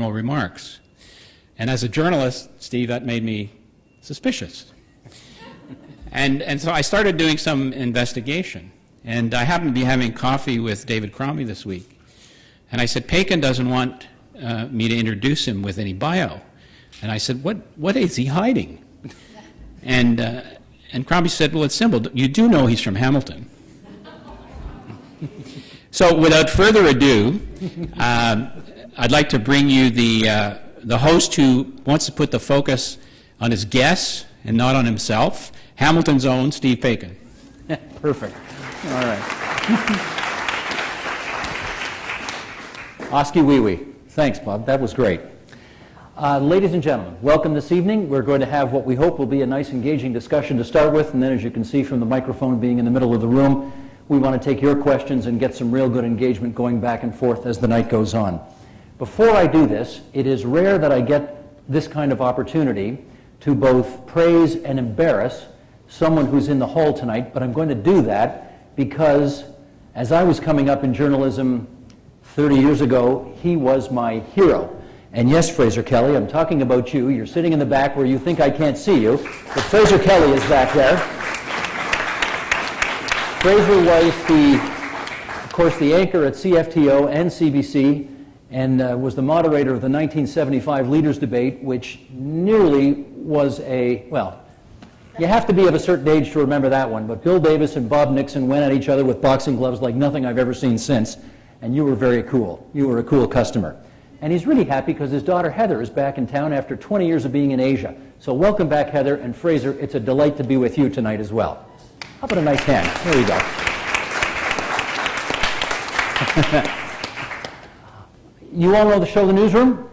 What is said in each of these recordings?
formal remarks. And as a journalist, Steve, that made me suspicious. And so I started doing some investigation. And I happened to be having coffee with David Crombie this week. And I said, Paikin doesn't want me to introduce him with any bio. And I said, what is he hiding? And Crombie said, well, it's simple. You do know he's from Hamilton. So without further ado, I'd like to bring you the host who wants to put the focus on his guests and not on himself, Hamilton's own Steve Paikin. Perfect. All right. Oski wee wee. Thanks, Bob. That was great. Ladies and gentlemen, welcome this evening. We're going to have what we hope will be a nice, engaging discussion to start with, and then as you can see from the microphone being in the middle of the room, we want to take your questions and get some real good engagement going back and forth as the night goes on. Before I do this, it is rare that I get this kind of opportunity to both praise and embarrass someone who's in the hall tonight, but I'm going to do that because as I was coming up in journalism 30 years ago, he was my hero. And yes, Fraser Kelly, I'm talking about you. You're sitting in the back where you think I can't see you, but Fraser Kelly is back there. Fraser was of course, the anchor at CFTO and CBC, and was the moderator of the 1975 Leaders Debate, which nearly was well, you have to be of a certain age to remember that one, but Bill Davis and Bob Nixon went at each other with boxing gloves like nothing I've ever seen since, and you were very cool. You were a cool customer. And he's really happy because his daughter Heather is back in town after 20 years of being in Asia. So welcome back, Heather, and Fraser, it's a delight to be with you tonight as well. How about a nice hand? There you go. You all know the show The Newsroom?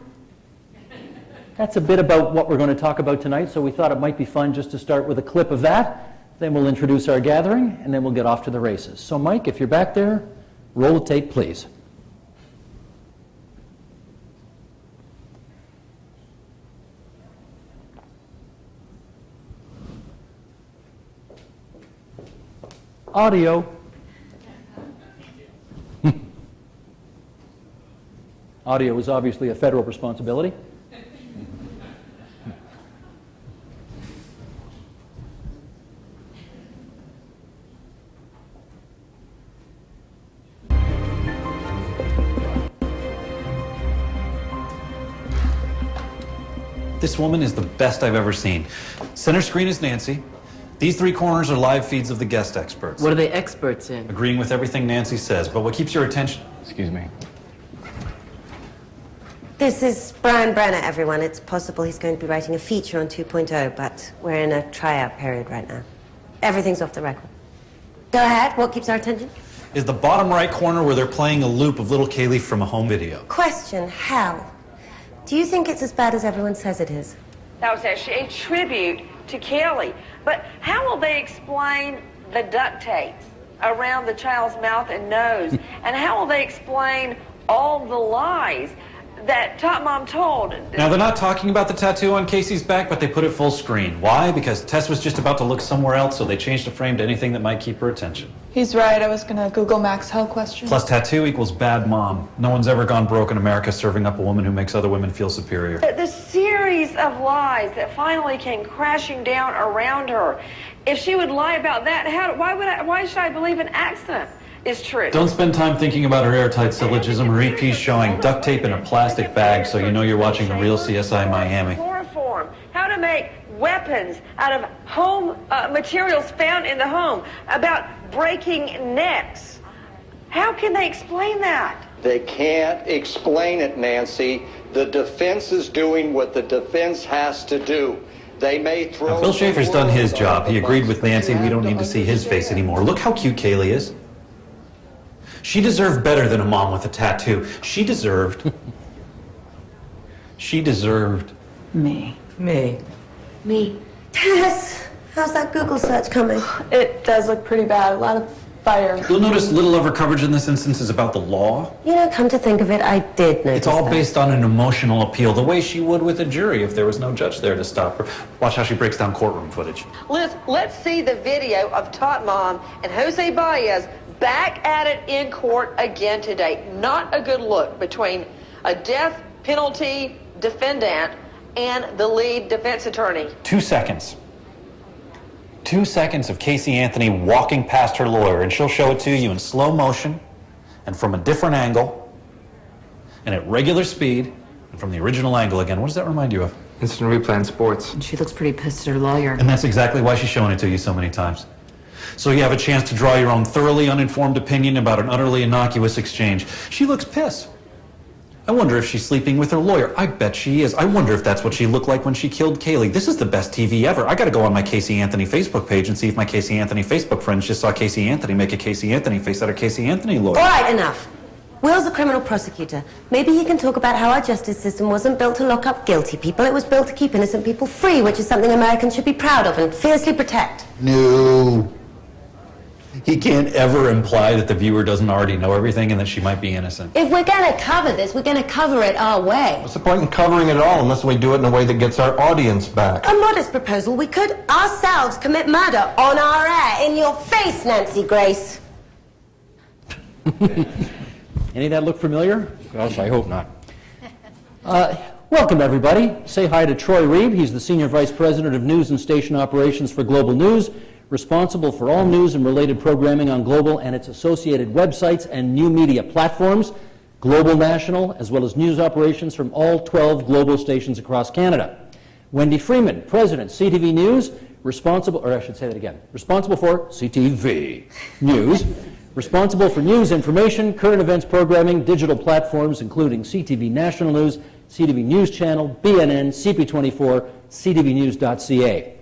That's a bit about what we're going to talk about tonight, so we thought it might be fun just to start with a clip of that. Then we'll introduce our gathering, and then we'll get off to the races. So Mike, if you're back there, roll the tape, please. Audio. Audio is obviously a federal responsibility. This woman is the best I've ever seen. Center screen is Nancy. These three corners are live feeds of the guest experts. What are they experts in? Agreeing with everything Nancy says, but what keeps your attention? Excuse me. This is Brian Brenner, everyone. It's possible he's going to be writing a feature on 2.0, but we're in a tryout period right now. Everything's off the record. Go ahead. What keeps our attention? Is the bottom right corner where they're playing a loop of Little Kaylee from a home video. Question, how? Do you think it's as bad as everyone says it is? That was actually a tribute to Kelly. But how will they explain the duct tape around the child's mouth and nose? And how will they explain all the lies that Top Mom told? Now, they're not talking about the tattoo on Casey's back, but they put it full screen. Why? Because Tess was just about to look somewhere else, so they changed the frame to anything that might keep her attention. He's right. I was going to Google Max Hell question. Plus, tattoo equals bad mom. No one's ever gone broke in America serving up a woman who makes other women feel superior. The series of lies that finally came crashing down around her. If she would lie about that, why should I believe an accident is true? Don't spend time thinking about her airtight syllogism or EPs showing duct tape in a plastic bag so you know you're watching the real CSI Miami. Chloroform, how to make weapons out of home materials found in the home, about breaking necks. How can they explain that? They can't explain it, Nancy. The defense is doing what the defense has to do. They may throw... Now, Bill Schaefer's done his job. He agreed with Nancy. We don't need to see his face anymore. Look how cute Kaylee is. She deserved better than a mom with a tattoo. She deserved... Me. Me. Tess, how's that Google search coming? It does look pretty bad. A lot of fire. You'll notice little of her coverage in this instance is about the law. You know, come to think of it, I did notice It's all that. based on an emotional appeal, the way she would with a jury if there was no judge there to stop her. Watch how she breaks down courtroom footage. Liz, let's see the video of Tot Mom and Jose Baez back at it in court again today. Not a good look between a death penalty defendant and the lead defense attorney. 2 seconds. 2 seconds of Casey Anthony walking past her lawyer, and she'll show it to you in slow motion and from a different angle and at regular speed and from the original angle again. What does that remind you of? Instant replay in sports. And she looks pretty pissed at her lawyer. And that's exactly why she's showing it to you so many times. So you have a chance to draw your own thoroughly uninformed opinion about an utterly innocuous exchange. She looks pissed. I wonder if she's sleeping with her lawyer. I bet she is. I wonder if that's what she looked like when she killed Kaylee. This is the best TV ever. I gotta go on my Casey Anthony Facebook page and see if my Casey Anthony Facebook friends just saw Casey Anthony make a Casey Anthony face at her Casey Anthony lawyer. All right, enough. Will's a criminal prosecutor. Maybe he can talk about how our justice system wasn't built to lock up guilty people. It was built to keep innocent people free, which is something Americans should be proud of and fiercely protect. No. He can't ever imply that the viewer doesn't already know everything and that she might be innocent. If we're going to cover this, we're going to cover it our way. What's the point in covering it all unless we do it in a way that gets our audience back? A modest proposal. We could ourselves commit murder on our air. In your face, Nancy Grace. Any of that look familiar? Gosh, I hope not. Welcome, everybody. Say hi to Troy Reeb. He's the Senior Vice President of News and Station Operations for Global News, responsible for all news and related programming on Global and its associated websites and new media platforms, Global National, as well as news operations from all 12 Global stations across Canada. Wendy Freeman, President, CTV News, responsible for CTV News, responsible for news information, current events programming, digital platforms, including CTV National News, CTV News Channel, BNN, CP24, ctvnews.ca.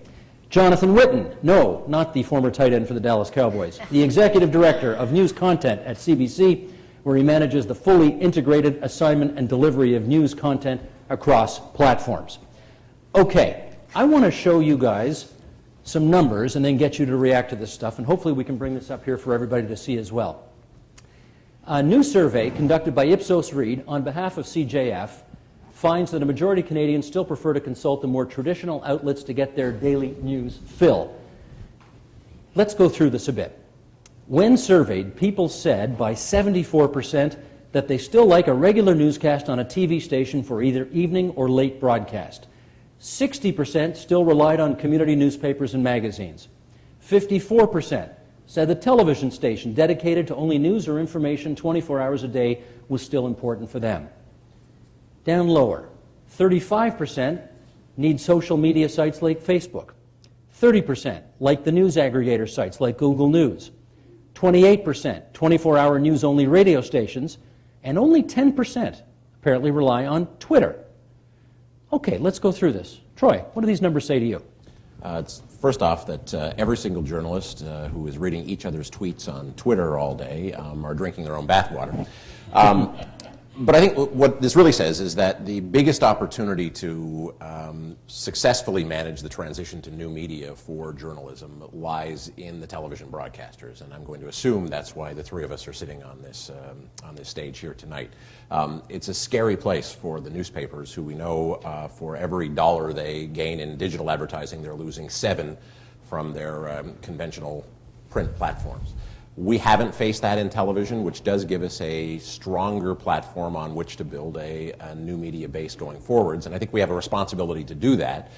Jonathan Whitten, no, not the former tight end for the Dallas Cowboys, the Executive Director of News Content at CBC, where he manages the fully integrated assignment and delivery of news content across platforms. Okay, I want to show you guys some numbers and then get you to react to this stuff, and hopefully we can bring this up here for everybody to see as well. A new survey conducted by Ipsos Reid on behalf of CJF finds that a majority of Canadians still prefer to consult the more traditional outlets to get their daily news fill. Let's go through this a bit. When surveyed, people said by 74% that they still like a regular newscast on a TV station for either evening or late broadcast. 60% still relied on community newspapers and magazines. 54% said the television station dedicated to only news or information 24 hours a day was still important for them. Down lower, 35% need social media sites like Facebook. 30% like the news aggregator sites like Google News. 28% 24-hour news-only radio stations, and only 10% apparently rely on Twitter. Okay, let's go through this. Troy, what do these numbers say to you? It's first off that every single journalist who is reading each other's tweets on Twitter all day are drinking their own bathwater. But I think what this really says is that the biggest opportunity to successfully manage the transition to new media for journalism lies in the television broadcasters, and I'm going to assume that's why the three of us are sitting on this stage here tonight. It's a scary place for the newspapers, who we know for every dollar they gain in digital advertising, they're losing 7 from their conventional print platforms. We haven't faced that in television, which does give us a stronger platform on which to build a new media base going forwards. And I think we have a responsibility to do that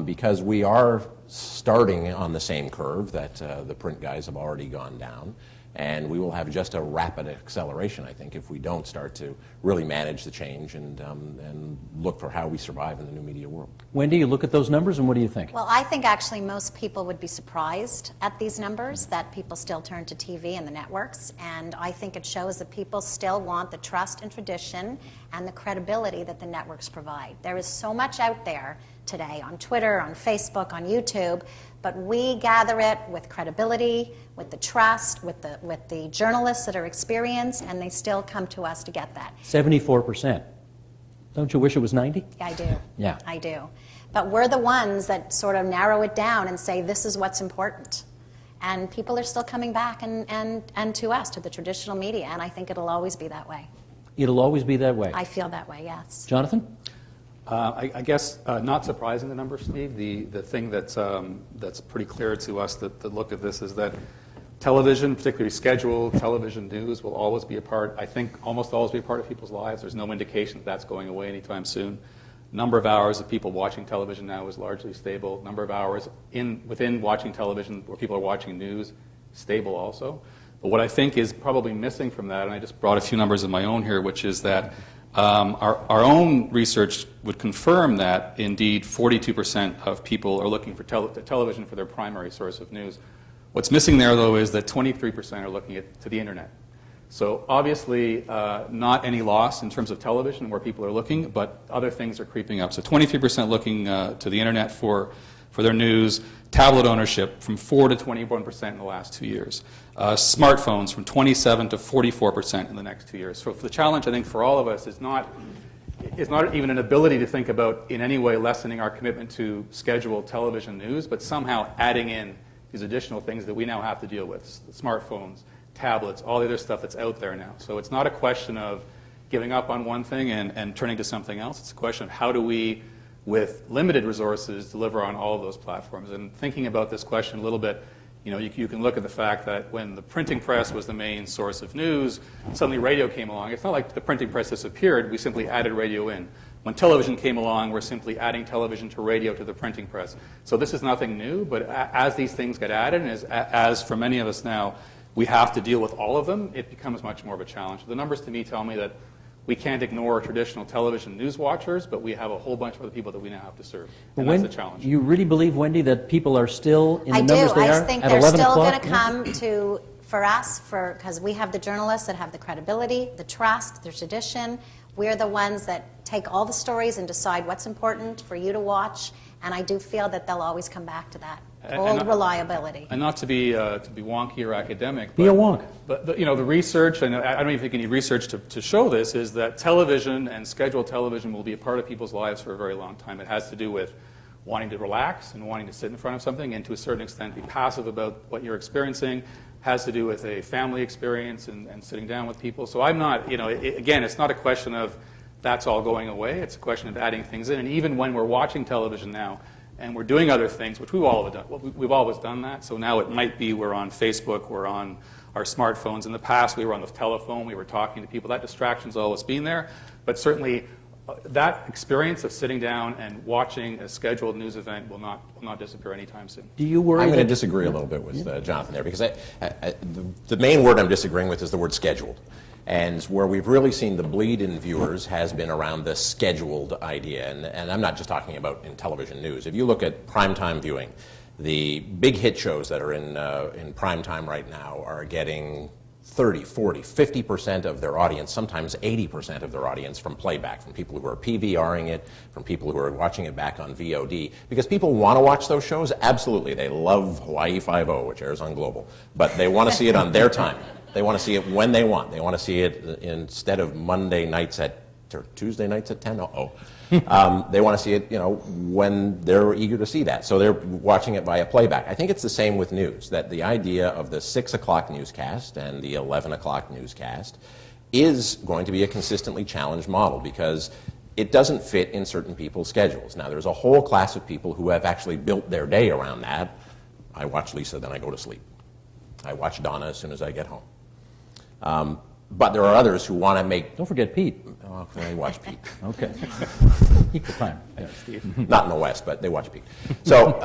because we are starting on the same curve that the print guys have already gone down. And we will have just a rapid acceleration, I think, if we don't start to really manage the change and look for how we survive in the new media world. Wendy, you look at those numbers, and what do you think? Well, I think actually most people would be surprised at these numbers, that people still turn to TV and the networks. And I think it shows that people still want the trust and tradition and the credibility that the networks provide. There is so much out there today on Twitter, on Facebook, on YouTube, but we gather it with credibility, with the trust, with the journalists that are experienced, and they still come to us to get that. 74%. Don't you wish it was 90? Yeah, I do. Yeah. I do. But we're the ones that sort of narrow it down and say this is what's important. And people are still coming back and to us, to the traditional media, and I think it'll always be that way. It'll always be that way. I feel that way, yes. Jonathan? I guess not surprising the numbers, Steve. The thing that's pretty clear to us that look at this is that Television, particularly scheduled television news, will always be a part, I think, almost always be a part of people's lives. There's no indication that that's going away anytime soon. Number of hours of people watching television now is largely stable. Number of hours within watching television where people are watching news, stable also. But what I think is probably missing from that, and I just brought a few numbers of my own here, which is that our own research would confirm that indeed 42% of people are looking for television for their primary source of news. What's missing there, though, is that 23% are looking to the internet. So obviously, not any loss in terms of television where people are looking, but other things are creeping up. So 23% looking to the internet for their news. Tablet ownership from 4 to 21% in the last 2 years. Smartphones from 27 to 44% in the next 2 years. So the challenge, I think, for all of us is not even an ability to think about in any way lessening our commitment to scheduled television news, but somehow adding in these additional things that we now have to deal with, smartphones, tablets, all the other stuff that's out there now. So it's not a question of giving up on one thing and turning to something else. It's a question of how do we, with limited resources, deliver on all of those platforms. And thinking about this question a little bit, you can look at the fact that when the printing press was the main source of news, suddenly radio came along. It's not like the printing press disappeared. We simply added radio in. When television came along, we're simply adding television to radio to the printing press. So this is nothing new, but as these things get added, and as for many of us now, we have to deal with all of them, it becomes much more of a challenge. The numbers to me tell me that we can't ignore traditional television news watchers, but we have a whole bunch of other people that we now have to serve. And that's the challenge. You really believe, Wendy, that people are still in the numbers they are at 11 o'clock? I think they're still going to come for us, because we have the journalists that have the credibility, the trust, the tradition. We're the ones that take all the stories and decide what's important for you to watch, and I do feel that they'll always come back to that old reliability. And not to be wonky or academic, be a wonk. But the research, and I don't even think you need research to show this, is that television and scheduled television will be a part of people's lives for a very long time. It has to do with wanting to relax and wanting to sit in front of something and to a certain extent be passive about what you're experiencing. Has to do with a family experience and sitting down with people. So I'm not, again, it's not a question of that's all going away. It's a question of adding things in. And even when we're watching television now and we're doing other things, which we've always done that. So now it might be we're on Facebook, we're on our smartphones. In the past, we were on the telephone, we were talking to people. That distraction's always been there. But certainly that experience of sitting down and watching a scheduled news event will not disappear anytime soon. Do you worry? I'm going to disagree a little bit with Jonathan there, because the main word I'm disagreeing with is the word scheduled. And where we've really seen the bleed in viewers has been around the scheduled idea. And I'm not just talking about in television news. If you look at primetime viewing, the big hit shows that are in primetime right now are getting 30, 40, 50% of their audience, sometimes 80% of their audience from playback, from people who are PVRing it, from people who are watching it back on VOD. Because people want to watch those shows, absolutely. They love Hawaii Five-0, which airs on Global. But they want to see it on their time. They want to see it when they want. They want to see it instead of Monday nights or Tuesday nights at 10. They want to see it, when they're eager to see that. So they're watching it via playback. I think it's the same with news, that the idea of the 6 o'clock newscast and the 11 o'clock newscast is going to be a consistently challenged model because it doesn't fit in certain people's schedules. Now, there's a whole class of people who have actually built their day around that. I watch Lisa, then I go to sleep. I watch Donna as soon as I get home. But there are others who want to make... Don't forget Pete. Oh, they watch Pete. Okay. Equal time. Yeah, Steve. Not in the West, but they watch Pete. So,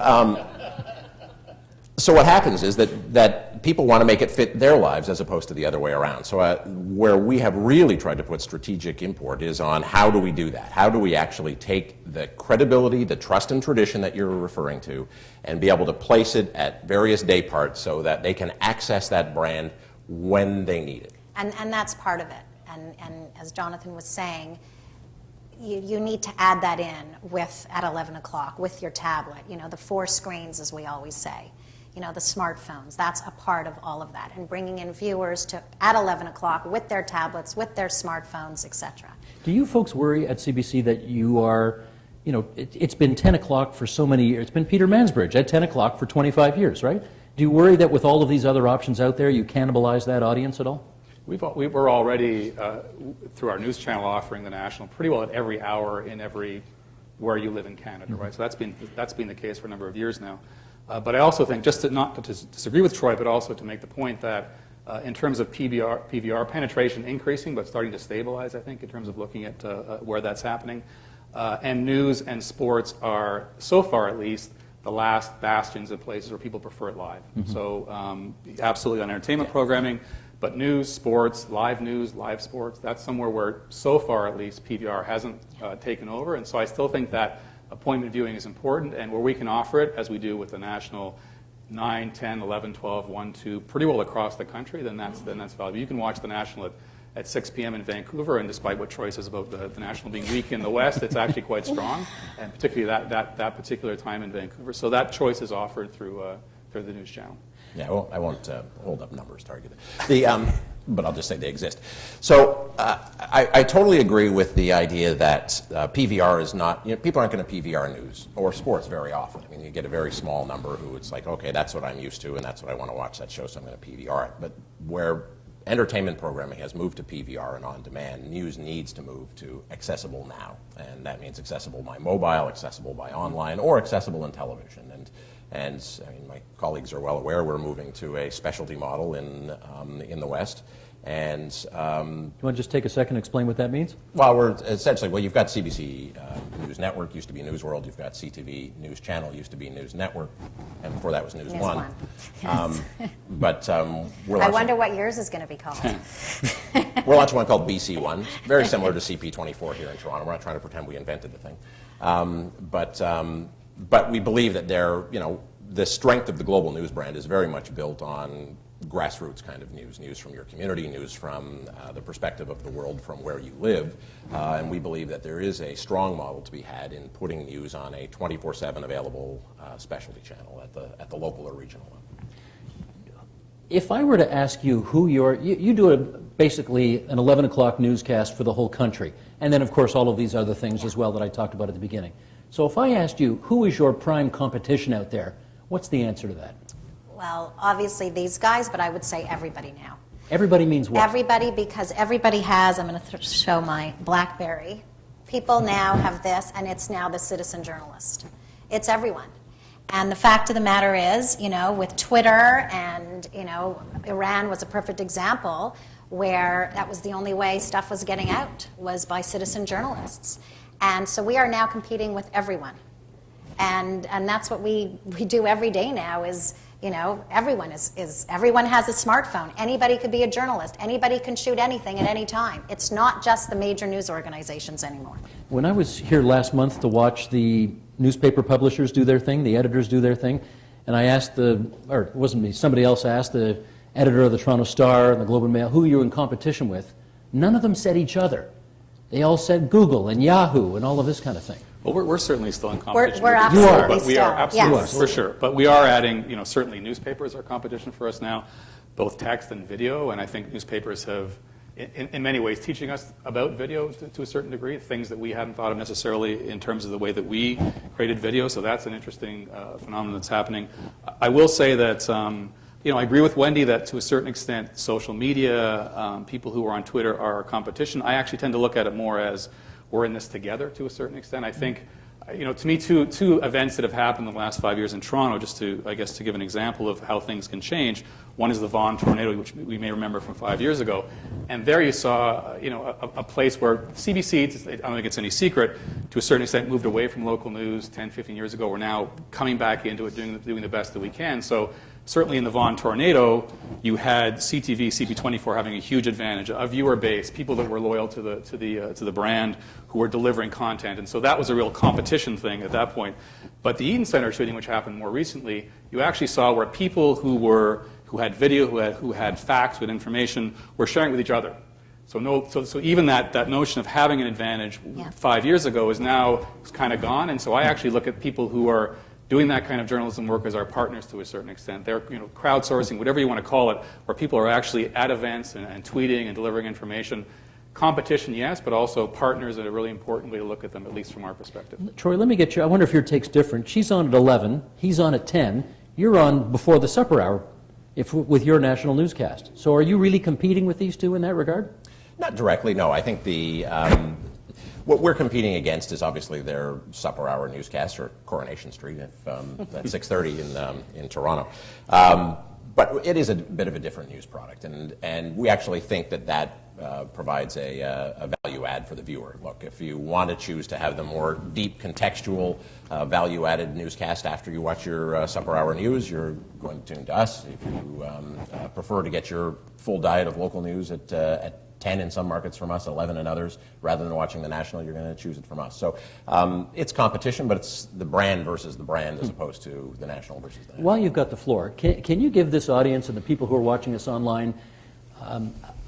so what happens is that people want to make it fit their lives as opposed to the other way around. So where we have really tried to put strategic import is on how do we do that? How do we actually take the credibility, the trust and tradition that you're referring to, and be able to place it at various day parts so that they can access that brand when they need it. And that's part of it. And as Jonathan was saying, you need to add that in at 11 o'clock with your tablet. The 4 screens, as we always say. The smartphones. That's a part of all of that. And bringing in viewers at 11 o'clock with their tablets, with their smartphones, etc. Do you folks worry at CBC that you are, it's been 10 o'clock for so many years. It's been Peter Mansbridge at 10 o'clock for 25 years, right? Do you worry that with all of these other options out there, you cannibalize that audience at all? We're already, through our news channel, offering the national pretty well at every hour in where you live in Canada, right? So that's been the case for a number of years now. But I also think, just to not to disagree with Troy, but also to make the point that in terms of PVR penetration increasing, but starting to stabilize, I think, in terms of looking at where that's happening. And news and sports are, so far at least, the last bastions of places where people prefer it live. Mm-hmm. So absolutely on entertainment programming, but news, sports, live sports, that's somewhere where, so far at least, PVR hasn't taken over. And so I still think that appointment viewing is important, and where we can offer it, as we do with the national 9, 10, 11, 12, 1, 2, pretty well across the country, then that's valuable. You can watch the national at 6 p.m. in Vancouver, and despite what Troy says about the national being weak in the West, it's actually quite strong, and particularly that particular time in Vancouver. So that choice is offered through the news channel. Yeah, well, I won't hold up numbers to argue that. But I'll just say they exist. So I totally agree with the idea that PVR is not, people aren't going to PVR news or sports very often. I mean, you get a very small number who it's like, okay, that's what I'm used to and that's what I want to watch that show, so I'm going to PVR it. But where entertainment programming has moved to PVR and on demand, news needs to move to accessible now. And that means accessible by mobile, accessible by online, or accessible in television. And I mean, my colleagues are well aware we're moving to a specialty model in the West. And you want to just take a second and explain what that means? Well, we're essentially, you've got CBC News Network, used to be News World. You've got CTV News Channel, used to be News Network, and before that was News One. Yes. But we're I wonder what yours is going to be called. We're launching one called BC One, very similar to CP24 here in Toronto. We're not trying to pretend we invented the thing, but we believe that the strength of the global news brand is very much built on grassroots kind of news from your community, news from the perspective of the world from where you live. And we believe that there is a strong model to be had in putting news on a 24/7 available specialty channel at the local or regional level. If I were to ask you who you do basically an 11 o'clock newscast for the whole country, and then of course all of these other things as well that I talked about at the beginning. So if I asked you, who is your prime competition out there, what's the answer to that? Well, obviously these guys, but I would say everybody now. Everybody means what? Everybody, because everybody has, I'm going to show my BlackBerry. People now have this, and it's now the citizen journalist. It's everyone. And the fact of the matter is, with Twitter and, Iran was a perfect example where that was the only way stuff was getting out, was by citizen journalists. And so we are now competing with everyone. And that's what we do every day now is, everyone everyone has a smartphone. Anybody could be a journalist. Anybody can shoot anything at any time. It's not just the major news organizations anymore. When I was here last month to watch the newspaper publishers do their thing, the editors do their thing, and I asked it wasn't me, somebody else asked the editor of the Toronto Star and the Globe and Mail, who are you in competition with? None of them said each other. They all said Google and Yahoo and all of this kind of thing. Well, we're certainly still in competition. We're absolutely but we are absolutely, yes. For sure. But we are adding, certainly newspapers are competition for us now, both text and video. And I think newspapers have, in many ways, teaching us about video to a certain degree, things that we hadn't thought of necessarily in terms of the way that we created video. So that's an interesting phenomenon that's happening. I will say that, I agree with Wendy that to a certain extent, social media, people who are on Twitter are competition. I actually tend to look at it more as we're in this together to a certain extent. I think, to me, two events that have happened in the last 5 years in Toronto, just to give an example of how things can change. One is the Vaughan tornado, which we may remember from 5 years ago. And there you saw, a place where CBC, I don't think it's any secret, to a certain extent moved away from local news 10, 15 years ago. We're now coming back into it, doing the best that we can. So certainly in the Vaughan tornado, you had CTV, CP24 having a huge advantage, a viewer base, people that were loyal to the brand, who were delivering content, and so that was a real competition thing at that point. But the Eaton Centre shooting, which happened more recently, you actually saw where people who had video, who had facts, with information, were sharing with each other. So even that notion of having an advantage 5 years ago is now kind of gone, and so I actually look at people who are doing that kind of journalism work as our partners to a certain extent. They're crowdsourcing, whatever you want to call it, where people are actually at events and tweeting and delivering information. Competition, yes, but also partners are a really important way to look at them, at least from our perspective. Troy, let me get you. I wonder if your take's different. She's on at 11. He's on at 10. You're on before the supper hour with your national newscast. So are you really competing with these two in that regard? Not directly, no. I think What we're competing against is obviously their supper hour newscast, or Coronation Street at 6:30 in Toronto. But it is a bit of a different news product, and we actually think that provides a value add for the viewer. Look, if you want to choose to have the more deep, contextual, value-added newscast after you watch your supper hour news, you're going to tune to us. If you prefer to get your full diet of local news at 10 in some markets from us, 11 in others, rather than watching the national, you're going to choose it from us. So it's competition, but it's the brand versus the brand as opposed to the national versus the national. While you've got the floor, can you give this audience and the people who are watching us online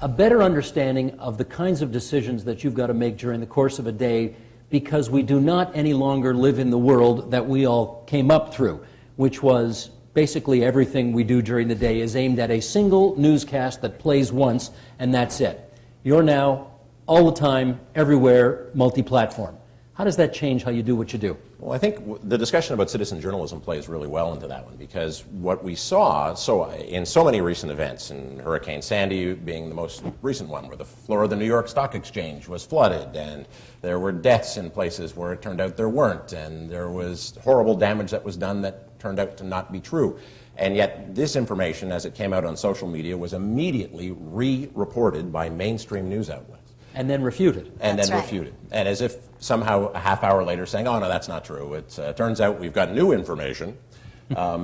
a better understanding of the kinds of decisions that you've got to make during the course of a day, because we do not any longer live in the world that we all came up through, which was basically everything we do during the day is aimed at a single newscast that plays once, and that's it. You're now, all the time, everywhere, multi-platform. How does that change how you do what you do? Well, I think the discussion about citizen journalism plays really well into that one, because what we saw in so many recent events, and Hurricane Sandy being the most recent one, where the floor of the New York Stock Exchange was flooded, and there were deaths in places where it turned out there weren't, and there was horrible damage that was done that turned out to not be true. And yet this information, as it came out on social media, was immediately re-reported by mainstream news outlets. And then refuted. Refuted. And as if somehow a half hour later saying, oh, no, that's not true. It turns out we've got new information,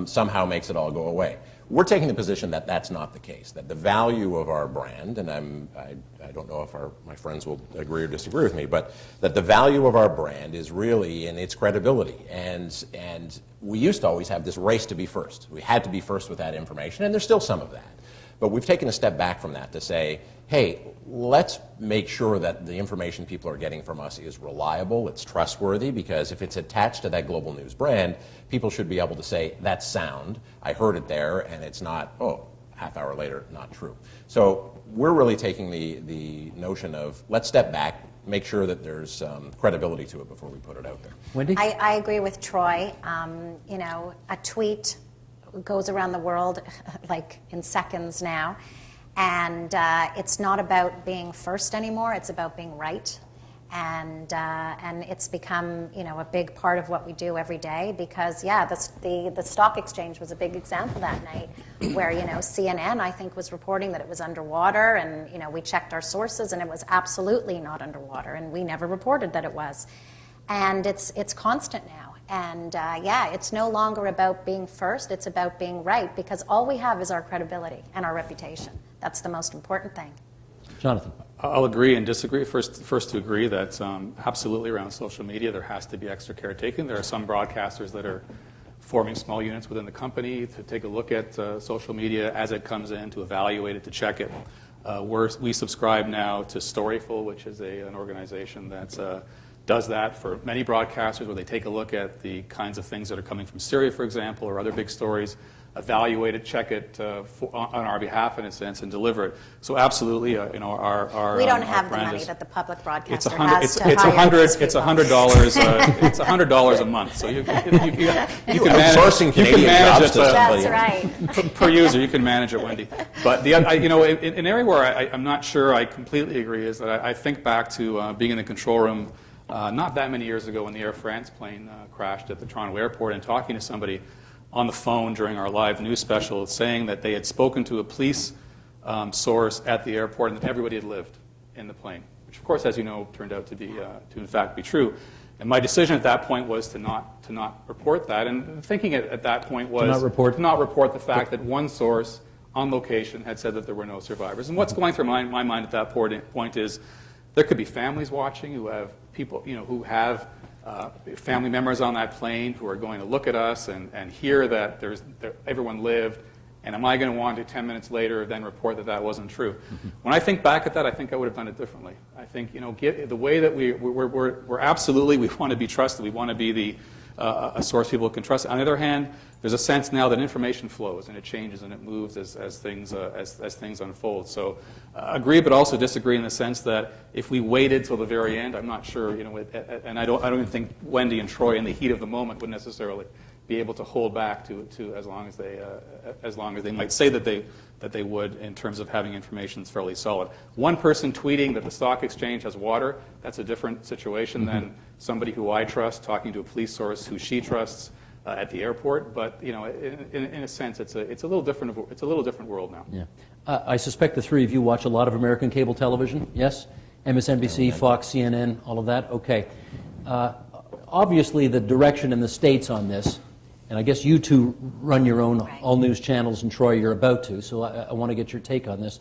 somehow makes it all go away. We're taking the position that that's not the case, that the value of our brand, and I don't know if my friends will agree or disagree with me, but that the value of our brand is really in its credibility. And we used to always have this race to be first. We had to be first with that information, and there's still some of that. But we've taken a step back from that to say, hey, let's make sure that the information people are getting from us is reliable, it's trustworthy, because if it's attached to that global news brand, people should be able to say, that's sound, I heard it there, and it's not, oh, half hour later, not true. So we're really taking the notion of, let's step back, make sure that there's credibility to it before we put it out there. Wendy? I agree with Troy. A tweet goes around the world like in seconds now. And it's not about being first anymore. It's about being right, and it's become a big part of what we do every day. Because the stock exchange was a big example that night, where CNN I think was reporting that it was underwater, and we checked our sources and it was absolutely not underwater, and we never reported that it was. And it's constant now. And it's no longer about being first, it's about being right, because all we have is our credibility and our reputation. That's the most important thing. Jonathan. I'll agree and disagree. First to agree that absolutely around social media there has to be extra care taken. There are some broadcasters that are forming small units within the company to take a look at social media as it comes in, to evaluate it, to check it. We subscribe now to Storyful, which is an organization that does that for many broadcasters, where they take a look at the kinds of things that are coming from Syria, for example, or other big stories, evaluate it, check it on our behalf, in a sense, and deliver it. So absolutely, our we don't have the money that the public broadcaster has to hire these people. It's $100. It's $100 a month. So you can manage it. That's right. Per user, you can manage it, Wendy. But an area where I'm not sure I completely agree is that I think back to being in the control room not that many years ago when the Air France plane crashed at the Toronto airport, and talking to somebody on the phone during our live news special saying that they had spoken to a police source at the airport and that everybody had lived in the plane, which of course, as you know, turned out to in fact be true. And my decision at that point was to not report that, and thinking at that point was to not report the fact that one source on location had said that there were no survivors. And what's going through my mind at that point is there could be families watching who have people, who have family members on that plane who are going to look at us and hear that everyone lived, and am I going to want to 10 minutes later then report that wasn't true? When I think back at that, I think I would have done it differently. I think the way that we're absolutely, we want to be trusted, we want to be a source people can trust. On the other hand, there's a sense now that information flows and it changes and it moves as things unfold. So agree, but also disagree in the sense that if we waited till the very end, I'm not sure. And I don't even think Wendy and Troy, in the heat of the moment, would necessarily be able to hold back to as long as they might say that they would in terms of having information that's fairly solid. One person tweeting that the stock exchange has water, that's a different situation than somebody who I trust talking to a police source who she trusts at the airport. But in a sense, it's a little different. It's a little different world now. Yeah. I suspect the three of you watch a lot of American cable television. Yes, MSNBC, Fox, CNN, all of that. Okay. Obviously, the direction in the States on this, and I guess you two run your own all-news channels, and Troy, you're about to, so I want to get your take on this.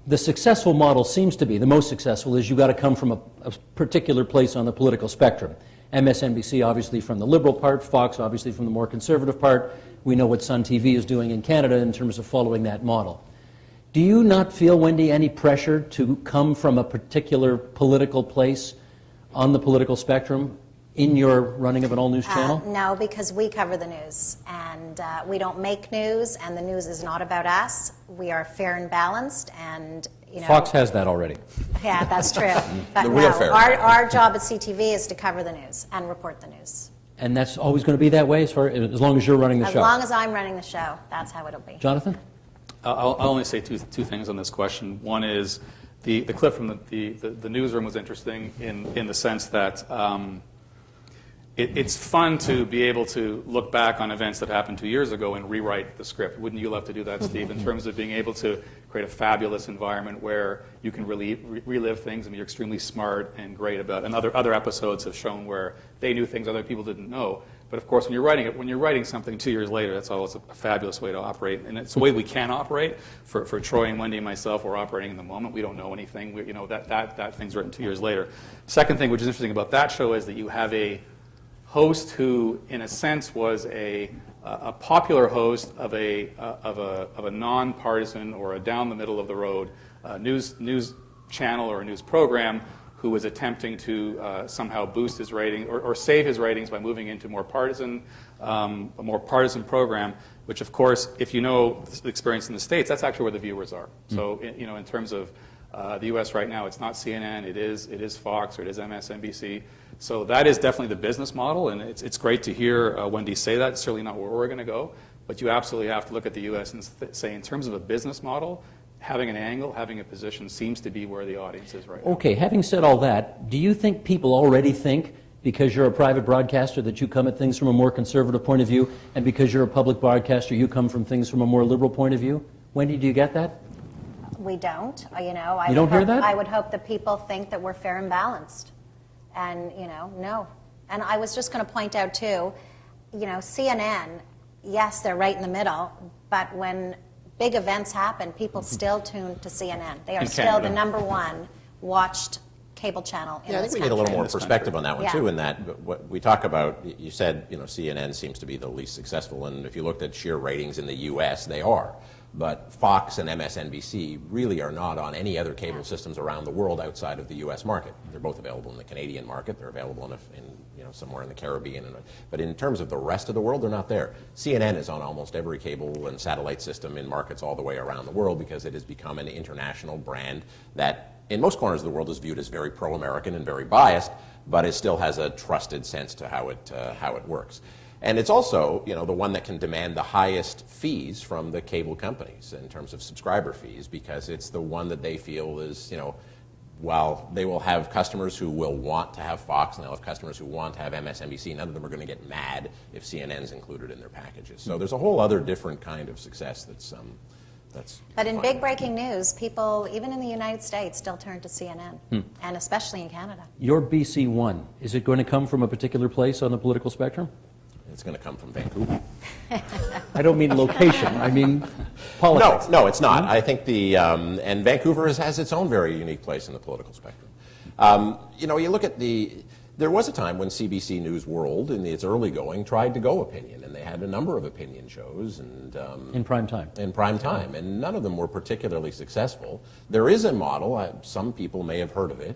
The successful model seems to be, the most successful, is you've got to come from a particular place on the political spectrum. MSNBC, obviously, from the liberal part, Fox, obviously, from the more conservative part. We know what Sun TV is doing in Canada in terms of following that model. Do you not feel, Wendy, any pressure to come from a particular political place on the political spectrum in your running of an all-news channel? No, because we cover the news, and we don't make news, and the news is not about us. We are fair and balanced, and Fox has that already. Yeah, that's true. But The real fair. Our job at CTV is to cover the news and report the news. And that's always going to be that way as long as you're running the show? As long as I'm running the show, that's how it'll be. Jonathan? I'll only say two things on this question. One is the clip from the newsroom was interesting in the sense that it's fun to be able to look back on events that happened 2 years ago and rewrite the script. Wouldn't you love to do that, Steve, in terms of being able to create a fabulous environment where you can relive things and you're extremely smart and great about it? And other episodes have shown where they knew things other people didn't know. But of course, when you're writing something 2 years later, that's always a fabulous way to operate, and it's the way we can operate. For Troy and Wendy and myself, we're operating in the moment. We don't know anything. That thing's written 2 years later. Second thing, which is interesting about that show, is that you have a host who, in a sense, was a popular host of a nonpartisan or a down the middle of the road news channel or a news program, who was attempting to somehow boost his rating or save his ratings by moving into a more partisan program, which, of course, if you know the experience in the States, that's actually where the viewers are. So, in terms of the U.S. right now, it's not CNN, it is Fox, or it is MSNBC. So that is definitely the business model, and it's great to hear Wendy say that. It's certainly not where we're going to go, but you absolutely have to look at the U.S. and say, in terms of a business model, having an angle, having a position seems to be where the audience is right now. Okay, having said all that, do you think people already think, because you're a private broadcaster, that you come at things from a more conservative point of view, and because you're a public broadcaster, you come from things from a more liberal point of view? Wendy, do you get that? We don't. You don't hear that? I would hope that people think that we're fair and balanced. And, no. And I was just going to point out, too, CNN, yes, they're right in the middle, but when big events happen, people still tune to CNN. They are still the #1 watched cable channel in this country. I think we need a little more perspective on that one, too, in that what we talk about, you said, CNN seems to be the least successful, and if you looked at sheer ratings in the U.S., they are. But Fox and MSNBC really are not on any other cable systems around the world outside of the U.S. market. They're both available in the Canadian market. They're available in somewhere in the Caribbean. But in terms of the rest of the world, they're not there. CNN is on almost every cable and satellite system in markets all the way around the world because it has become an international brand that in most corners of the world is viewed as very pro-American and very biased, but it still has a trusted sense to how it works. And it's also, the one that can demand the highest fees from the cable companies in terms of subscriber fees, because it's the one that they feel is, while they will have customers who will want to have Fox and they'll have customers who want to have MSNBC, none of them are going to get mad if CNN's included in their packages. So there's a whole other different kind of success that's But in big breaking news, people, even in the United States, still turn to CNN, and especially in Canada. Your BC1, is it going to come from a particular place on the political spectrum? It's going to come from Vancouver. I don't mean location. I mean politics. No, it's not. I think and Vancouver has its own very unique place in the political spectrum. You look at there was a time when CBC News World, in its early going, tried to go opinion, and they had a number of opinion shows. And in prime time. In prime time, and none of them were particularly successful. There is a model, some people may have heard of it,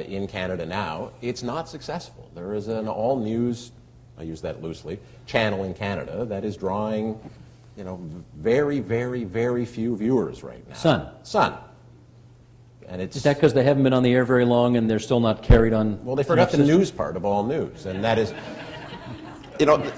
in Canada now. It's not successful. There is an all-news, I use that loosely, channel in Canada that is drawing, very, very, very few viewers right now. Sun. And Is that because they haven't been on the air very long and they're still not carried on? Well, they forgot the news part of all news, and that is, You know,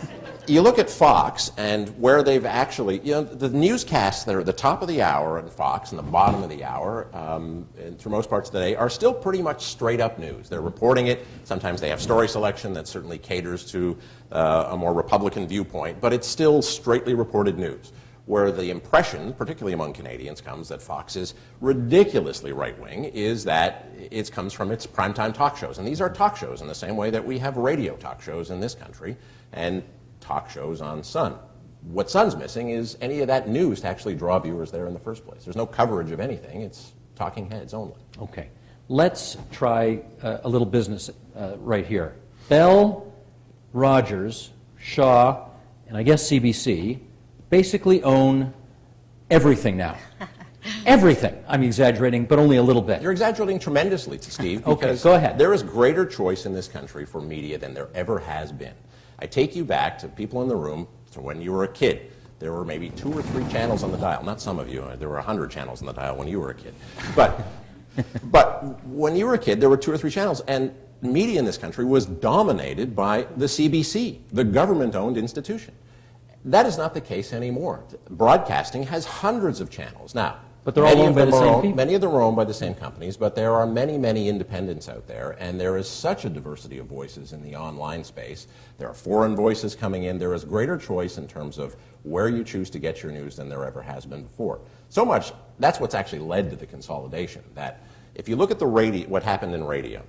you look at Fox and where they've actually, you know, the newscasts that are at the top of the hour on Fox and the bottom of the hour, and through most parts of the day, are still pretty much straight up news. They're reporting it. Sometimes they have story selection that certainly caters to a more Republican viewpoint, but it's still straightly reported news. Where the impression, particularly among Canadians, comes that Fox is ridiculously right-wing is that it comes from its primetime talk shows. And these are talk shows in the same way that we have radio talk shows in this country and talk shows on Sun. What Sun's missing is any of that news to actually draw viewers there in the first place. There's no coverage of anything. It's talking heads only. Okay. Let's try a little business right here. Bell, Rogers, Shaw, and I guess CBC basically own everything now. Everything. I'm exaggerating, but only a little bit. You're exaggerating tremendously, Steve. Okay, go ahead. There is greater choice in this country for media than there ever has been. I take you back to people in the room to when you were a kid. There were maybe 2 or 3 channels on the dial. Not some of you. There were 100 channels on the dial when you were a kid. But when you were a kid, there were 2 or 3 channels, and media in this country was dominated by the CBC, the government-owned institution. That is not the case anymore. Broadcasting has hundreds of channels. Now, but they're all owned by the same people. Many of them are owned by the same companies, but there are many, many independents out there, and there is such a diversity of voices in the online space. There are foreign voices coming in. There is greater choice in terms of where you choose to get your news than there ever has been before. So much, that's what's actually led to the consolidation, that if you look at the radio, what happened in radio,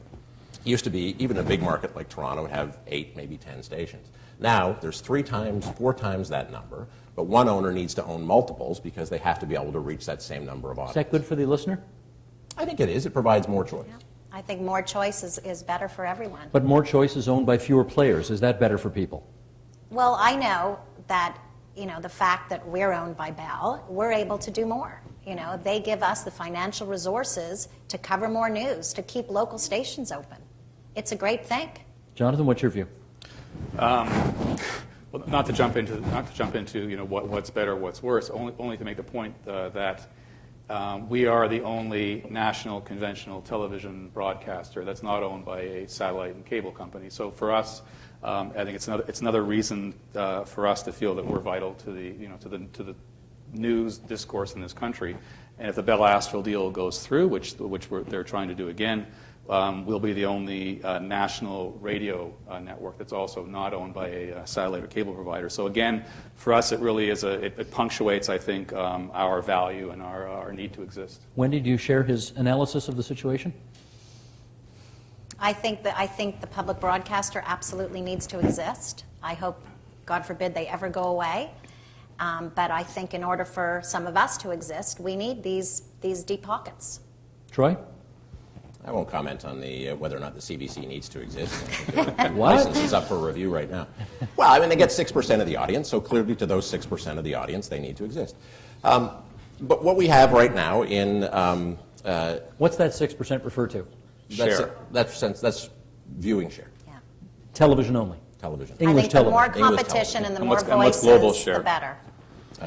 it used to be, even a big market like Toronto would have 8, maybe 10 stations. Now, there's 3 times, 4 times that number, but one owner needs to own multiples because they have to be able to reach that same number of audience. Is that good for the listener? I think it is. It provides more choice. Yeah. I think more choice is better for everyone. But more choice is owned by fewer players. Is that better for people? Well, I know that, you know, the fact that we're owned by Bell, we're able to do more. You know, they give us the financial resources to cover more news, to keep local stations open. It's a great thing. Jonathan, what's your view? Well, not to jump into you know what's better, what's worse. Only to make the point that we are the only national conventional television broadcaster that's not owned by a satellite and cable company. So for us, I think it's another reason for us to feel that we're vital to the news discourse in this country. And if the Bell Astral deal goes through, which they're trying to do again. We'll be the only national radio network that's also not owned by a satellite or cable provider. So again, for us, it really is it punctuates, I think, our value and our need to exist. Wendy, do you share his analysis of the situation? I think the public broadcaster absolutely needs to exist. I hope, God forbid, they ever go away. But I think in order for some of us to exist, we need these deep pockets. Troy? I won't comment on the whether or not the CBC needs to exist. The license is up for review right now. Well, I mean, they get 6% of the audience, so clearly to those 6% of the audience, they need to exist. But what we have right now in... what's that 6% refer to? Share. That's viewing share. Yeah. Television only. Television. English I think the more television. competition and the And more what's voices, global share? the better.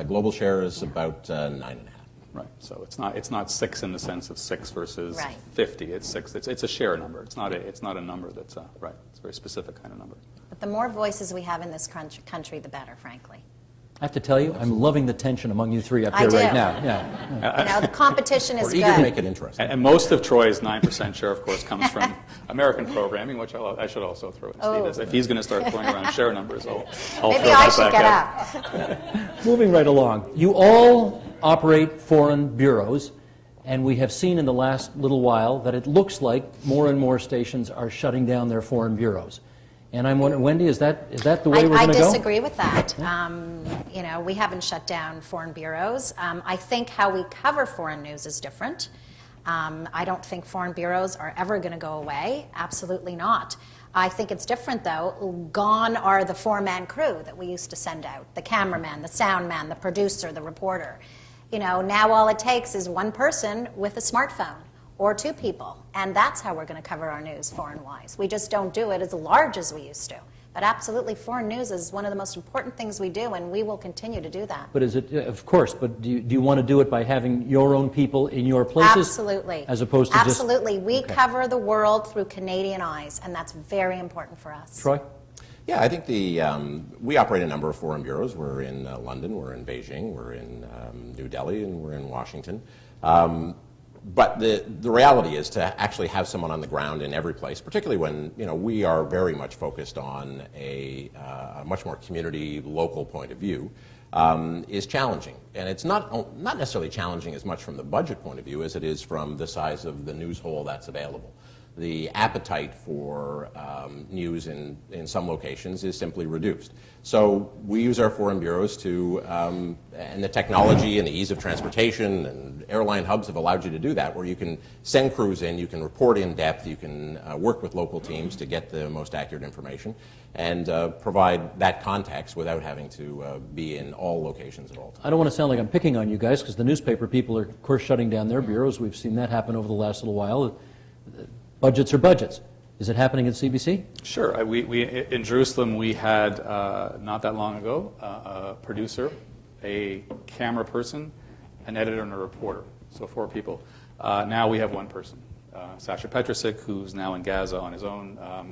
Global share is about 9.5. Right. So it's not 6 in the sense of 6 versus Right. 50. It's 6. It's a share number. It's not a number that's right. It's a very specific kind of number. But the more voices we have in this country, the better, frankly. I have to tell you, I'm loving the tension among you 3 up I here do. right now. Yeah. You know, the competition is We're eager to good. make it interesting. And most of Troy's 9% share, of course, comes from American programming, which I should also throw in. Oh. Steve, if he's going to start throwing around share numbers, I'll Maybe throw I that should back get out. up. Moving right along. You all operate foreign bureaus, and we have seen in the last little while that it looks like more and more stations are shutting down their foreign bureaus. And I'm wondering, Wendy, is that the way we're going to go? I disagree with that. You know, we haven't shut down foreign bureaus. I think how we cover foreign news is different. I don't think foreign bureaus are ever going to go away. Absolutely not. I think it's different, though. Gone are the 4-man crew that we used to send out. The cameraman, the sound man, the producer, the reporter. You know, now all it takes is one person with a smartphone. Or 2 people, and that's how we're going to cover our news foreign-wise. We just don't do it as large as we used to. But absolutely, foreign news is one of the most important things we do, and we will continue to do that. But is it, of course, but do you want to do it by having your own people in your places? Absolutely. As opposed to Absolutely. We Okay. cover the world through Canadian eyes, and that's very important for us. Troy? Yeah, I think we operate a number of foreign bureaus. We're in London, we're in Beijing, we're in New Delhi, and we're in Washington. But the reality is to actually have someone on the ground in every place, particularly when we are very much focused on a much more community, local point of view, is challenging. And it's not necessarily challenging as much from the budget point of view as it is from the size of the news hole that's available. The appetite for news in some locations is simply reduced. So we use our foreign bureaus to, and the technology and the ease of transportation and airline hubs have allowed you to do that, where you can send crews in, you can report in depth, you can work with local teams to get the most accurate information, and provide that context without having to be in all locations at all times. I don't want to sound like I'm picking on you guys, because the newspaper people are, of course, shutting down their bureaus. We've seen that happen over the last little while. Budgets are budgets. Is it happening at CBC? Sure. We in Jerusalem, we had, not that long ago, a producer, a camera person, an editor, and a reporter. So 4 people. Now we have 1 person, Sasha Petrusik, who's now in Gaza on his own. A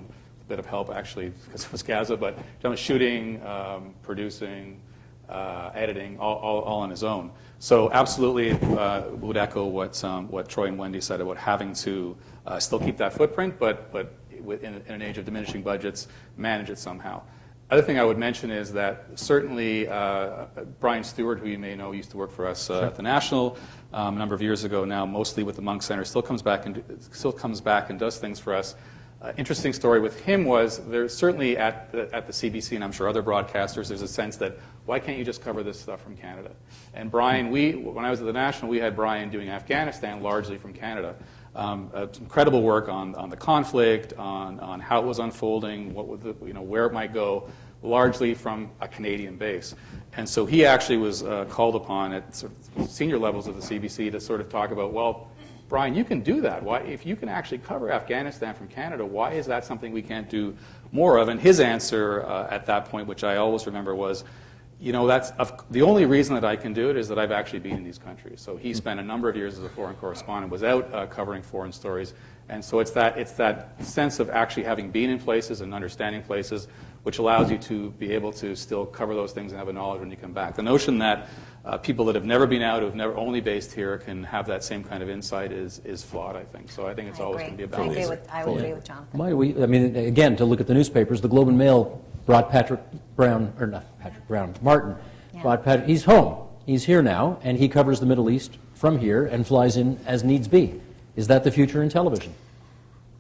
bit of help, actually, because it was Gaza, but shooting, producing, editing, all on his own. So absolutely would echo what Troy and Wendy said about having to still keep that footprint, but in an age of diminishing budgets, manage it somehow. Other thing I would mention is that certainly Brian Stewart, who you may know, used to work for us at the National a number of years ago now, mostly with the Monk Center, still comes back and does things for us. Interesting story with him was there's certainly at the CBC, and I'm sure other broadcasters, there's a sense that why can't you just cover this stuff from Canada? And Brian, when I was at the National, we had Brian doing Afghanistan largely from Canada. Incredible work on the conflict, on how it was unfolding, where it might go, largely from a Canadian base. And so he actually was called upon at sort of senior levels of the CBC to sort of talk about, well, Brian, you can do that. Why, if you can actually cover Afghanistan from Canada, why is that something we can't do more of? And his answer at that point, which I always remember, was, that's the only reason that I can do it is that I've actually been in these countries. So he spent a number of years as a foreign correspondent, was out covering foreign stories, and so it's that sense of actually having been in places and understanding places, which allows you to be able to still cover those things and have a knowledge when you come back. The notion that people that have never been out, who've never only based here, can have that same kind of insight is flawed, I think. So I think it's always going to be a balance. I would agree with Jonathan. Again, to look at the newspapers, the Globe and Mail brought Martin. Yeah. He's home. He's here now, and he covers the Middle East from here and flies in as needs be. Is that the future in television?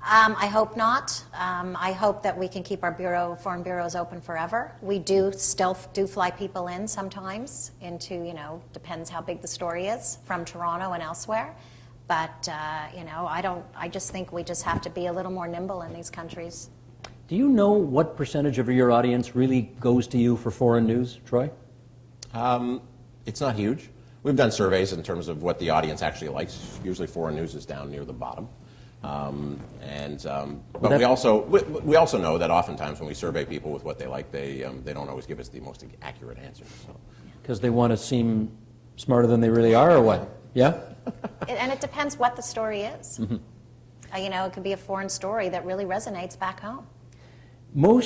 I hope not. I hope that we can keep our foreign bureaus open forever. We still fly people in sometimes into, depends how big the story is, from Toronto and elsewhere. But, I just think we just have to be a little more nimble in these countries. Do you know what percentage of your audience really goes to you for foreign news, Troy? It's not huge. We've done surveys in terms of what the audience actually likes. Usually foreign news is down near the bottom. But we also know that oftentimes when we survey people with what they like, they don't always give us the most accurate answers. Because they want to seem smarter than they really are, or what? Yeah? And it depends what the story is. Mm-hmm. It could be a foreign story that really resonates back home. I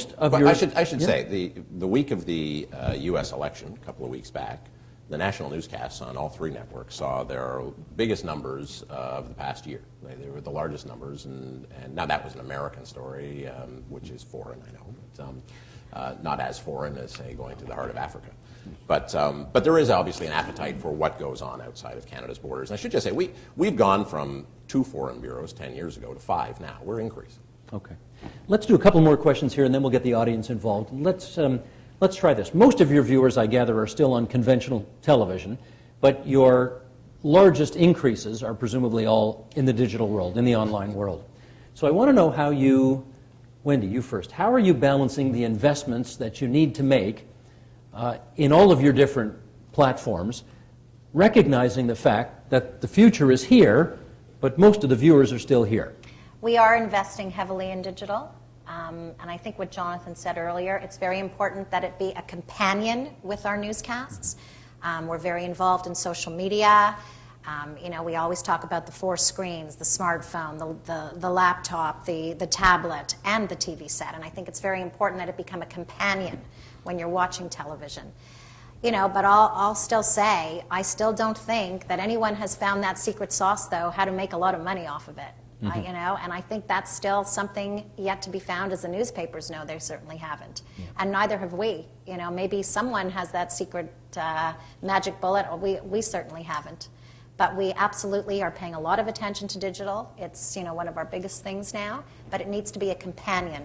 should say, the week of the U.S. election, a couple of weeks back, the national newscasts on all 3 networks saw their biggest numbers of the past year. They were the largest numbers, and now that was an American story, which is foreign, I know, but not as foreign as, say, going to the heart of Africa. But there is obviously an appetite for what goes on outside of Canada's borders. And I should just say, we've gone from 2 foreign bureaus 10 years ago to 5 now. We're increasing. Okay. Let's do a couple more questions here, and then we'll get the audience involved. Let's try this. Most of your viewers, I gather, are still on conventional television, but your largest increases are presumably all in the digital world, in the online world. So I want to know how you, Wendy, you first, how are you balancing the investments that you need to make in all of your different platforms, recognizing the fact that the future is here, but most of the viewers are still here? We are investing heavily in digital. And I think what Jonathan said earlier, it's very important that it be a companion with our newscasts. We're very involved in social media. We always talk about the 4 screens, the smartphone, the laptop, the tablet, and the TV set. And I think it's very important that it become a companion when you're watching television. But I'll still say, I still don't think that anyone has found that secret sauce, though, how to make a lot of money off of it. And I think that's still something yet to be found, as the newspapers know they certainly haven't. Yeah. And neither have we. Maybe someone has that secret magic bullet, or we certainly haven't. But we absolutely are paying a lot of attention to digital. It's one of our biggest things now, but it needs to be a companion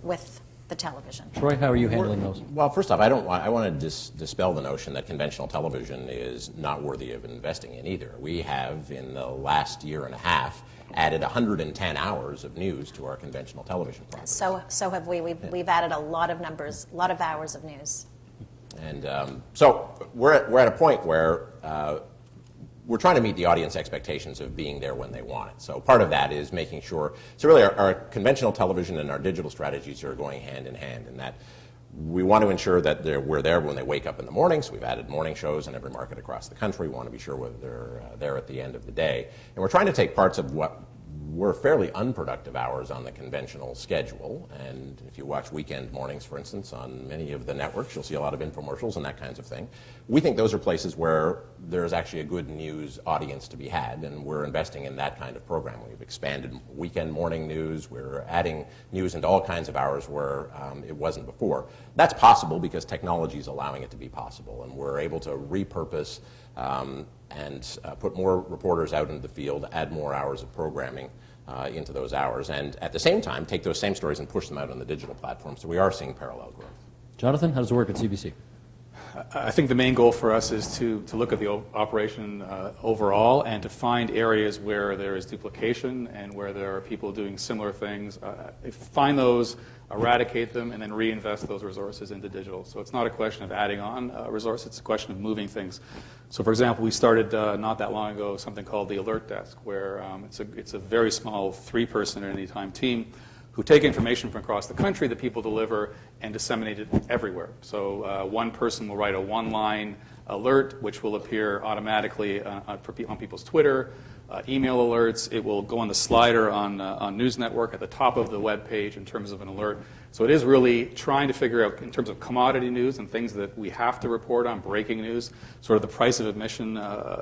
with the television. Troy, how are you handling those? Well, first off, I want to dispel the notion that conventional television is not worthy of investing in either. We have, in the last year and a half, added 110 hours of news to our conventional television properties. So have we. We've added a lot of numbers, a lot of hours of news. And so we're at a point where we're trying to meet the audience expectations of being there when they want it. So part of that is making sure, so really our conventional television and our digital strategies are going hand in hand, in that we want to ensure that we're there when they wake up in the morning. So we've added morning shows in every market across the country. We want to be sure whether they're there at the end of the day. And we're trying to take parts of what were fairly unproductive hours on the conventional schedule. And if you watch weekend mornings, for instance, on many of the networks, you'll see a lot of infomercials and that kinds of thing. We think those are places where there's actually a good news audience to be had, and we're investing in that kind of program. We've expanded weekend morning news. We're adding news into all kinds of hours where it wasn't before. That's possible because technology is allowing it to be possible, and we're able to repurpose and put more reporters out into the field, add more hours of programming into those hours, and at the same time take those same stories and push them out on the digital platform. So we are seeing parallel growth. Jonathan, how does it work at CBC? I think the main goal for us is to look at the operation overall and to find areas where there is duplication and where there are people doing similar things. Find those, eradicate them, and then reinvest those resources into digital. So it's not a question of adding on resources, it's a question of moving things. So for example, we started not that long ago something called the Alert Desk, where it's a very small 3-person at any time team who take information from across the country that people deliver and disseminate it everywhere. So one person will write a 1-line alert, which will appear automatically on people's Twitter, email alerts. It will go on the slider on News Network at the top of the web page in terms of an alert. So it is really trying to figure out, in terms of commodity news and things that we have to report on, breaking news, sort of the price of admission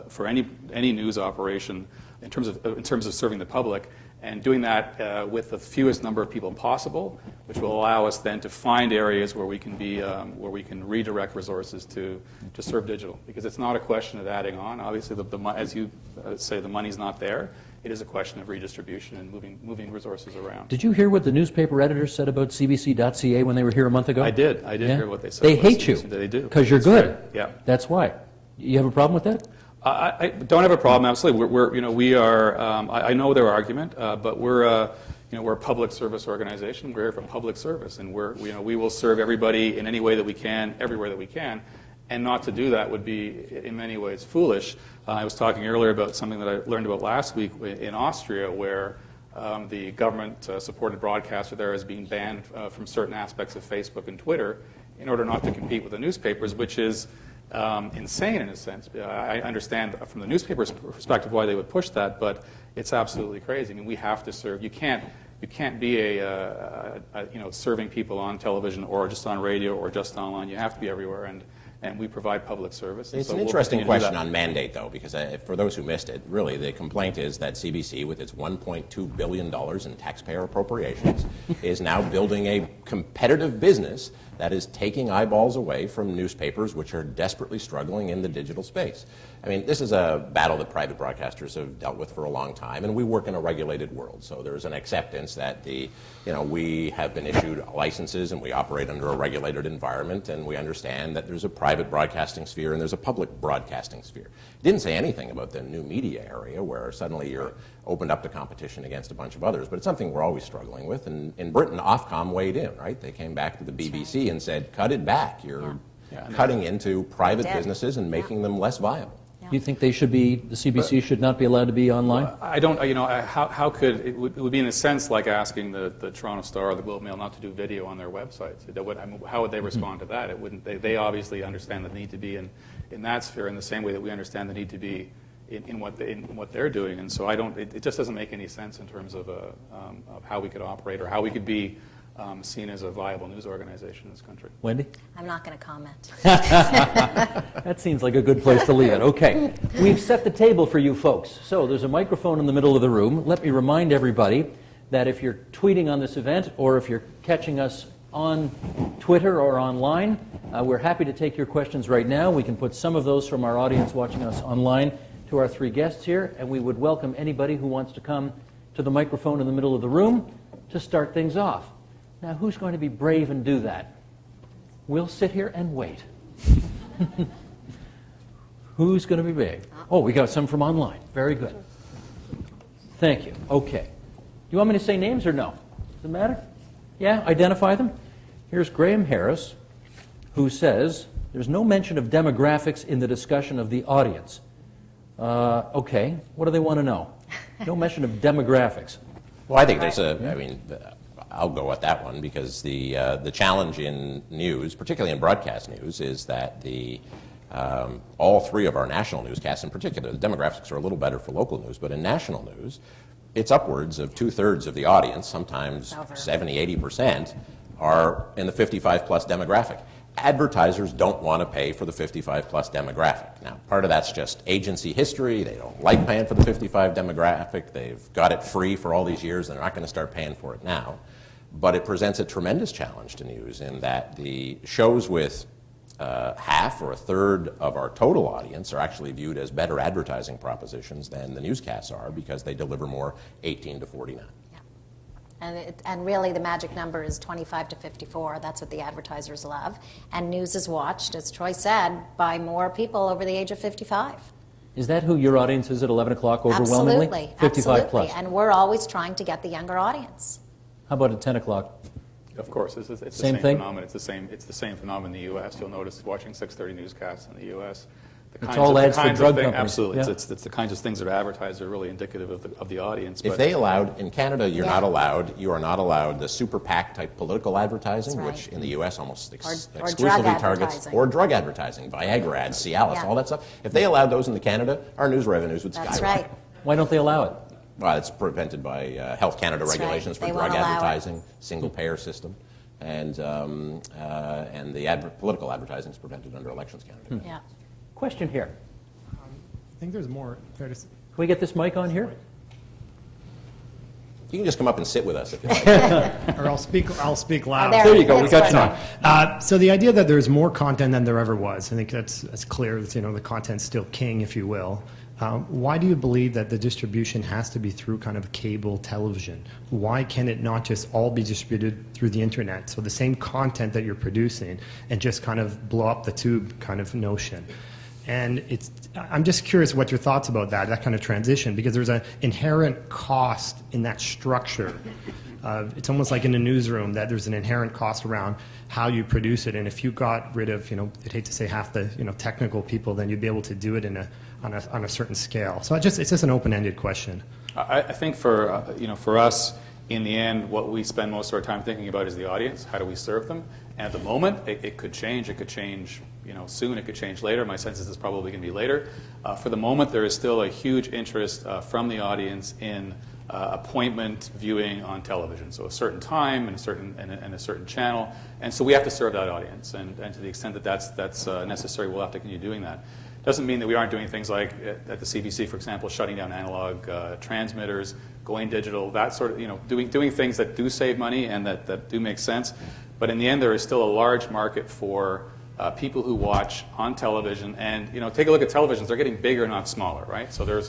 for any news operation in terms of serving the public, and doing that with the fewest number of people possible, which will allow us then to find areas where we can where we can redirect resources to serve digital. Because it's not a question of adding on. Obviously, as you say, the money's not there. It is a question of redistribution and moving resources around. Did you hear what the newspaper editors said about CBC.ca when they were here a month ago? I did hear what they said. They about hate CBC. you. They do. Because you're good. Right. Yeah. That's why. You have a problem with that? I don't have a problem. Absolutely, we are. I know their argument, but we're a public service organization. We're here for public service, and we will serve everybody in any way that we can, everywhere that we can. And not to do that would be, in many ways, foolish. I was talking earlier about something that I learned about last week in Austria, where the government-supported broadcaster there is being banned from certain aspects of Facebook and Twitter in order not to compete with the newspapers, which is insane in a sense. I understand from the newspaper's perspective why they would push that, but it's absolutely crazy. I mean, we have to serve. You can't be serving people on television or just on radio or just online. You have to be everywhere, and we provide public service. It's an interesting question on mandate, though, because for those who missed it, really the complaint is that CBC, with its $1.2 billion in taxpayer appropriations, is now building a competitive business that is taking eyeballs away from newspapers which are desperately struggling in the digital space. I mean, this is a battle that private broadcasters have dealt with for a long time, and we work in a regulated world. So there's an acceptance that we have been issued licenses and we operate under a regulated environment, and we understand that there's a private broadcasting sphere and there's a public broadcasting sphere. It didn't say anything about the new media area where suddenly you're opened up to competition against a bunch of others, but it's something we're always struggling with. And in Britain, Ofcom weighed in, right? They came back to the BBC and said, cut it back. You're cutting into private businesses and making them less viable. Do you think the CBC should not be allowed to be online? I don't, how could, it would be in a sense like asking the Toronto Star or the Globe Mail not to do video on their websites. How would they respond to that? It wouldn't, they obviously understand the need to be in that sphere in the same way that we understand the need to be in what they're doing. And so it just doesn't make any sense in terms of how we could operate or how we could be seen as a viable news organization in this country. Wendy? I'm not going to comment. That seems like a good place to leave it. Okay. We've set the table for you folks. So there's a microphone in the middle of the room. Let me remind everybody that if you're tweeting on this event or if you're catching us on Twitter or online, we're happy to take your questions right now. We can put some of those from our audience watching us online to our three guests here, and we would welcome anybody who wants to come to the microphone in the middle of the room to start things off. Now, who's going to be brave and do that? We'll sit here and wait. Who's going to be brave? Oh, we got some from online. Very good. Thank you. Okay. Do you want me to say names or no? Does it matter? Yeah, identify them. Here's Graham Harris, who says, there's no mention of demographics in the discussion of the audience. Okay, what do they want to know? No mention of demographics. Well, I think there's I'll go with that one because the challenge in news, particularly in broadcast news, is that all three of our national newscasts in particular, the demographics are a little better for local news, but in national news, it's upwards of 2/3 of the audience, sometimes 70, 80%, are in the 55-plus demographic. Advertisers don't want to pay for the 55-plus demographic. Now, part of that's just agency history. They don't like paying for the 55 demographic. They've got it free for all these years, and they're not going to start paying for it now. But it presents a tremendous challenge to news in that the shows with half or a third of our total audience are actually viewed as better advertising propositions than the newscasts are because they deliver more 18 to 49. And really the magic number is 25 to 54. That's what the advertisers love. And news is watched, as Troy said, by more people over the age of 55. Is that who your audience is at 11 o'clock overwhelmingly? Absolutely. 55 absolutely. plus. And we're always trying to get the younger audience. How about at 10 o'clock? Of course, it's the Same same thing? phenomenon. It's the same phenomenon in the U.S. You'll notice watching 6:30 newscasts in the U.S. It's all ads for drug companies. Absolutely, Yeah. it's the kinds of things that are advertised are really indicative of the audience. If they allowed, in Canada, you are not allowed the super PAC type political advertising, That's right. which in the U.S. almost Or exclusively drug targets, advertising. or drug advertising, Viagra ads, Cialis, Yeah. all that stuff. If they allowed those into Canada, our news revenues would That's skyrocket. right. Why don't they allow it? Well, it's prevented by Health Canada That's right. regulations for They drug won't allow it. advertising, single-payer system, and the political advertising is prevented under Elections Canada. Yeah. Question here. I think there's more. Can we get this mic on here? You can just come up and sit with us if you like. Or I'll speak loud. There you go. We got time. So the idea that there's more content than there ever was, I think that's clear. That, the content's still king, if you will. Why do you believe that the distribution has to be through kind of cable television? Why can it not just all be distributed through the internet? So the same content that you're producing and just kind of blow up the tube kind of notion. And I'm just curious what your thoughts about that kind of transition, because there's an inherent cost in that structure. It's almost like in a newsroom that there's an inherent cost around how you produce it. And if you got rid of, I'd hate to say half the, technical people, then you'd be able to do it on a certain scale. So it's just an open-ended question. I think for us, in the end, what we spend most of our time thinking about is the audience. How do we serve them? And at the moment, it could change. It could change, soon. It could change later. My sense is it's probably going to be later. For the moment, there is still a huge interest from the audience in appointment viewing on television. So a certain time and a certain channel. And so we have to serve that audience. And to the extent that that's necessary, we'll have to continue doing that. Doesn't mean that we aren't doing things like at the CBC, for example, shutting down analog transmitters, going digital, that sort of, doing things that do save money and that do make sense. But in the end, there is still a large market for people who watch on television. And take a look at televisions; they're getting bigger, not smaller, right? So there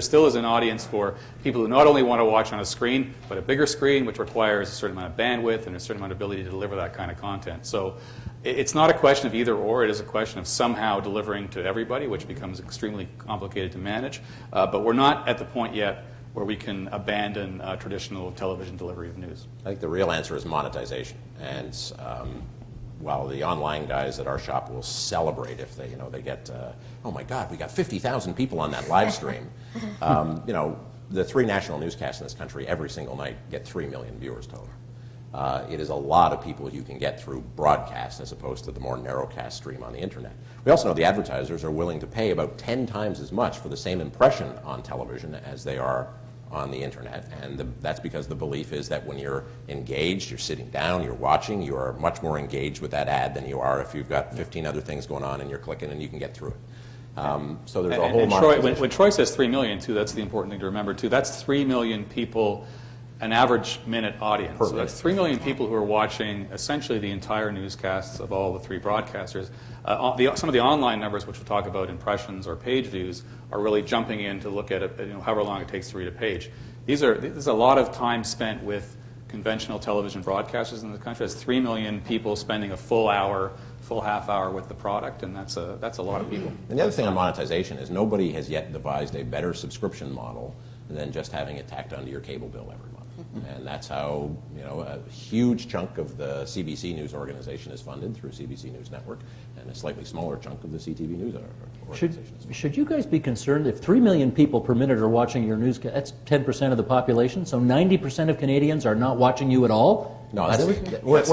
still is an audience for people who not only want to watch on a screen, but a bigger screen, which requires a certain amount of bandwidth and a certain amount of ability to deliver that kind of content. So it's not a question of either or. It is a question of somehow delivering to everybody, which becomes extremely complicated to manage. But we're not at the point yet where we can abandon traditional television delivery of news. I think the real answer is monetization. And while the online guys at our shop will celebrate if they get, oh my God, we got 50,000 people on that live stream. The three national newscasts in this country every single night get 3 million viewers total. it is a lot of people you can get through broadcast as opposed to the more narrowcast stream on the internet. We also know the advertisers are willing to pay about 10 times as much for the same impression on television as they are on the internet, and that's because the belief is that when you're engaged, you're sitting down, you're watching, you are much more engaged with that ad than you are if you've got 15 other things going on and you're clicking and you can get through it. So there's a whole Troy, when Troy says 3 million, too, that's the important thing to remember, too. That's 3 million people, an average minute audience. So that's 3 million people who are watching essentially the entire newscasts of all the three broadcasters. Some of the online numbers, which we'll talk about, impressions or page views, are really jumping in to look at it, however long it takes to read a page. There's a lot of time spent with conventional television broadcasters in the country. There's 3 million people spending a full hour, full half hour with the product, and that's a lot of people. And the other thing on monetization is nobody has yet devised a better subscription model than just having it tacked onto your cable bill every month. And that's how a huge chunk of the CBC News organization is funded through CBC News Network, and a slightly smaller chunk of the CTV News organization. Should you guys be concerned if 3 million people per minute are watching your newscast? That's 10% of the population, so 90% of Canadians are not watching you at all? No, we're